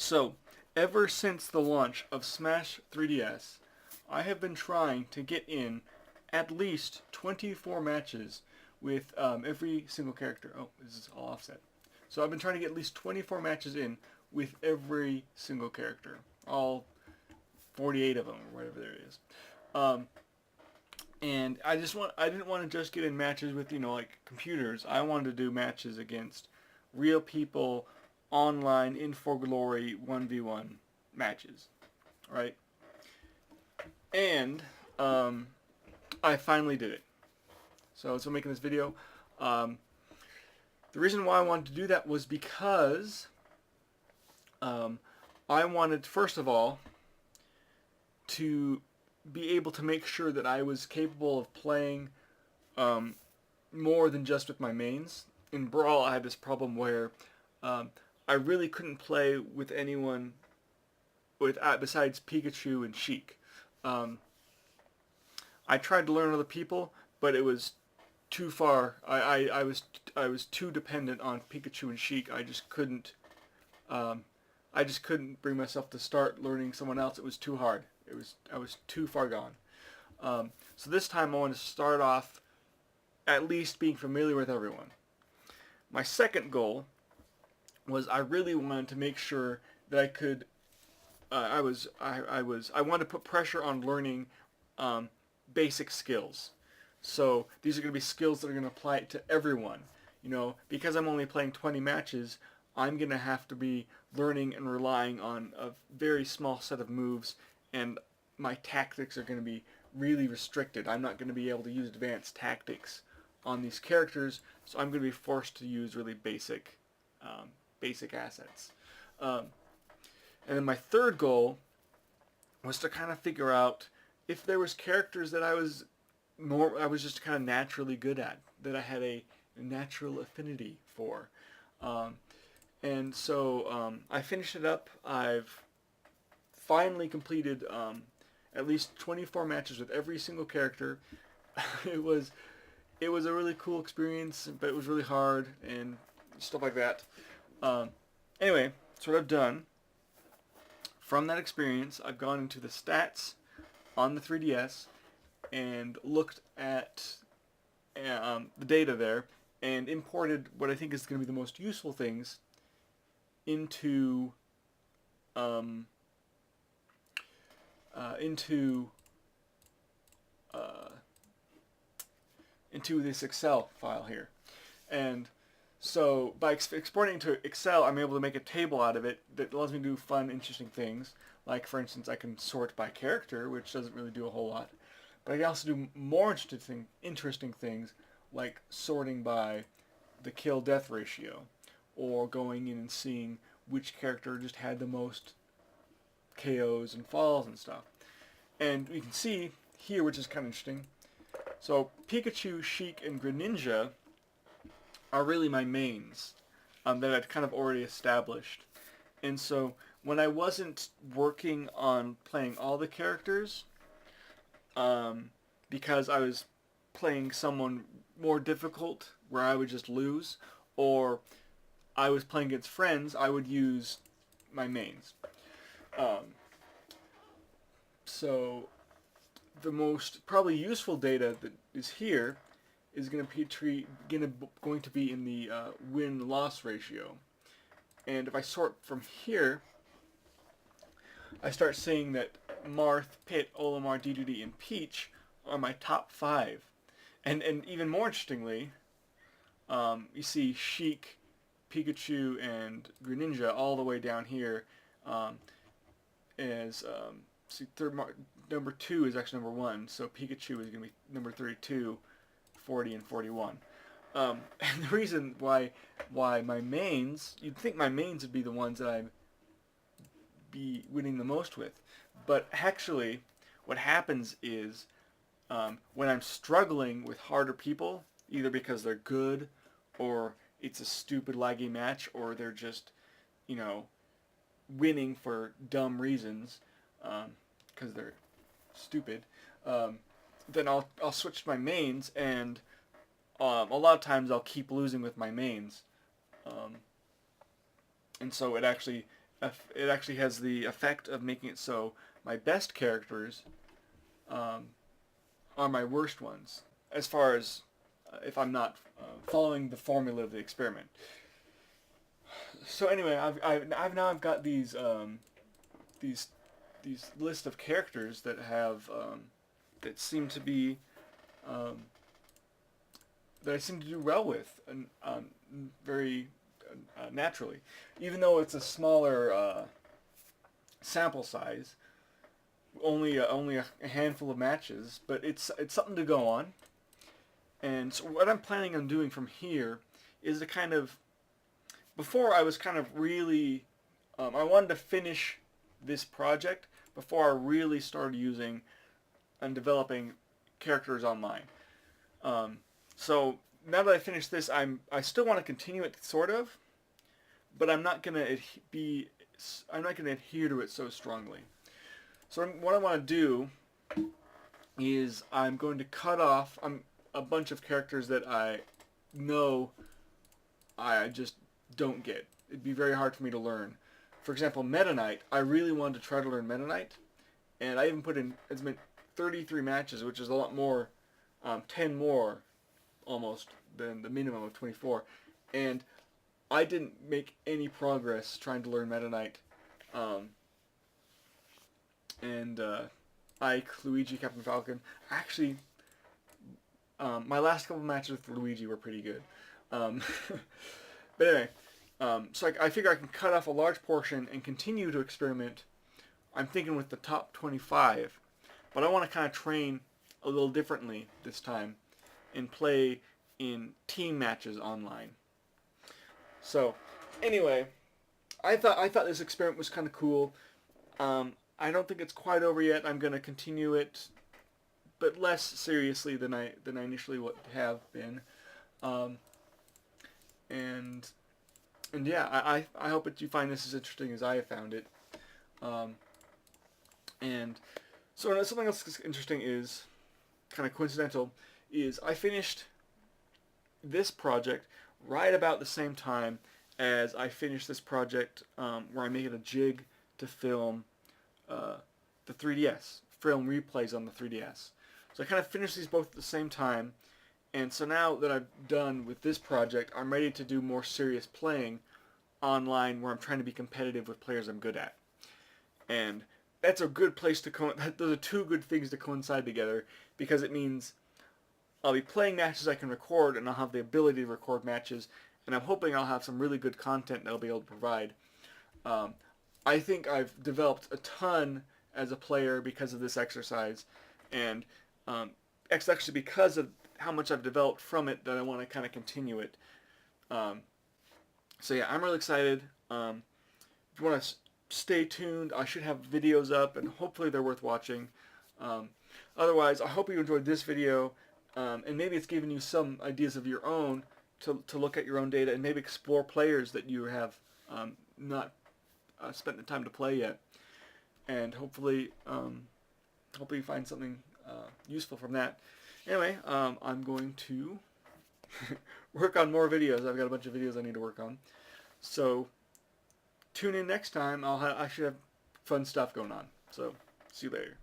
So, ever since the launch of Smash 3DS, I have been trying to get in at least 24 matches with every single character. Oh, this is all offset. So I've been trying to get at least 24 matches in with every single character. All 48 of them, or whatever there is. Um, and I didn't want to just get in matches with, like computers. I wanted to do matches against real people online in for glory 1v1 matches, right? And I finally did it. So I'm making this video. Um, the reason why I wanted to do that was because I wanted, first of all, to be able to make sure that I was capable of playing more than just with my mains. In Brawl, I had this problem where I really couldn't play with anyone besides Pikachu and Sheik. I tried to learn other people, but it was too far. I was too dependent on Pikachu and Sheik. I just couldn't bring myself to start learning someone else. It was too hard. I was too far gone. So this time I wanted to start off at least being familiar with everyone. My second goal was I really wanted to make sure that I could. I wanted to put pressure on learning basic skills. So these are going to be skills that are going to apply to everyone. Because I'm only playing 20 matches, I'm going to have to be learning and relying on a very small set of moves, and my tactics are going to be really restricted. I'm not going to be able to use advanced tactics on these characters, so I'm going to be forced to use really basic assets. And then my third goal was to kind of figure out if there was characters that I was just kind of naturally good at, that I had a natural affinity for. And so I finished it up. I've finally completed at least 24 matches with every single character. it was a really cool experience, but it was really hard and stuff like that. Anyway, that's what I've done. From that experience, I've gone into the stats on the 3DS and looked at the data there and imported what I think is going to be the most useful things into this Excel file here. And so by exporting to Excel, I'm able to make a table out of it that allows me to do fun, interesting things. Like, for instance, I can sort by character, which doesn't really do a whole lot. But I can also do more interesting things, like sorting by the kill-death ratio, or going in and seeing which character just had the most KOs and falls and stuff. And you can see here, which is kind of interesting. So Pikachu, Sheik, and Greninja are really my mains that I'd kind of already established. And so when I wasn't working on playing all the characters, because I was playing someone more difficult where I would just lose, or I was playing against friends, I would use my mains. So the most probably useful data that is here is going to be in the win-loss ratio. And if I sort from here, I start seeing that Marth, Pit, Olimar, Dedede, and Peach are my top 5. And even more interestingly, you see Sheik, Pikachu, and Greninja all the way down here as number 2 is actually number 1, so Pikachu is going to be number 32, 40, and 41. And the reason why my mains, you'd think my mains would be the ones that I'd be winning the most with, but actually what happens is when I'm struggling with harder people, either because they're good or it's a stupid laggy match, or they're just, winning for dumb reasons because they're stupid, then I'll switch to my mains, and a lot of times I'll keep losing with my mains, and so it actually it actually has the effect of making it so my best characters are my worst ones, as far as if I'm not following the formula of the experiment. So anyway, I've got these these list of characters that have that seem to be um, that I seem to do well with, and very naturally, even though it's a smaller sample size, only a handful of matches, but it's something to go on. And so what I'm planning on doing from here is to kind of, before I was kind of really, I wanted to finish this project before I really started using and developing characters online. So now that I finished this, I still want to continue it sort of, but I'm not gonna adhere to it so strongly. So what I want to do is I'm going to cut off a bunch of characters that I know I just don't get. It'd be very hard for me to learn. For example, Meta Knight. I really wanted to try to learn Meta Knight, and I even put in, it's been 33 matches, which is a lot more, 10 more almost than the minimum of 24, and I didn't make any progress trying to learn Meta Knight. Ike, Luigi, Captain Falcon. Actually, my last couple matches with Luigi were pretty good. But anyway, so I figure I can cut off a large portion and continue to experiment. I'm thinking with the top 25, but I want to kind of train a little differently this time and play in team matches online. So anyway, I thought this experiment was kind of cool. I don't think it's quite over yet. I'm going to continue it, but less seriously than I initially would have been. And yeah, I hope that you find this as interesting as I have found it. And so something else that's interesting is, kind of coincidental, is I finished this project right about the same time as I finished this project where I'm making a jig to film the 3DS, film replays on the 3DS. So I kind of finished these both at the same time, and so now that I'm done with this project, I'm ready to do more serious playing online where I'm trying to be competitive with players I'm good at. And that's a good place to those are two good things to coincide together, because it means I'll be playing matches I can record, and I'll have the ability to record matches, and I'm hoping I'll have some really good content that I'll be able to provide. I think I've developed a ton as a player because of this exercise, and it's actually because of how much I've developed from it that I want to kind of continue it. So yeah, I'm really excited. If you want to stay tuned, I should have videos up, and hopefully they're worth watching. Otherwise, I hope you enjoyed this video, and maybe it's given you some ideas of your own to look at your own data and maybe explore players that you have not spent the time to play yet, and hopefully you find something useful from that. Anyway, I'm going to work on more videos. I've got a bunch of videos I need to work on, so tune in next time. I should have fun stuff going on. So see you later.